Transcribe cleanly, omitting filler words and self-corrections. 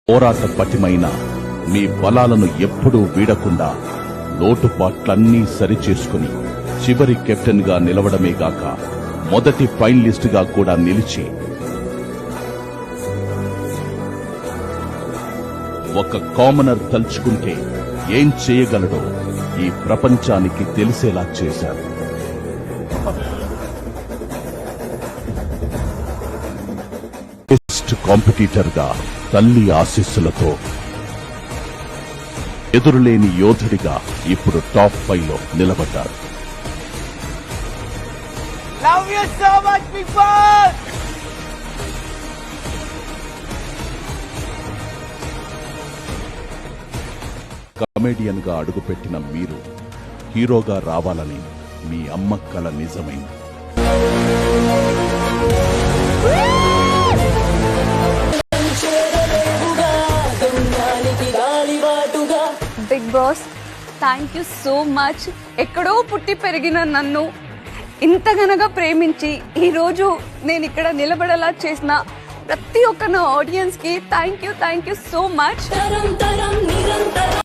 పోరాట పటిమైన మీ బలాలను ఎప్పుడూ వీడకుండా లోటుపాట్లన్నీ సరిచేసుకుని చివరి కెప్టెన్ గా నిలవడమే గాక మొదటి ఫైనలిస్ట్ గా కూడా నిలిచి ఒక కామనర్ తలుచుకుంటే ఏం చేయగలడో ఈ ప్రపంచానికి తెలిసేలా చేశారు. బెస్ట్ కాంపిటీటర్ గా తల్లి ఆశీస్సులతో ఎదురులేని యోధుడిగా ఇప్పుడు టాప్ 5 లో నిలబడ్డారు. Love you so much, people! Comedian గా అడుగుపెట్టిన మీరు హీరోగా రావాలని మీ అమ్మ కల నిజమైంది. Bigg Boss, thank you so much. ఎక్కడో పుట్టి పెరిగిన నన్ను ఇంతగనగా ప్రేమించి ఈరోజు నేను ఇక్కడ నిలబడేలా చేసిన ప్రతి ఒక్క నా ఆడియన్స్ కి థ్యాంక్ యూ సో మచ్.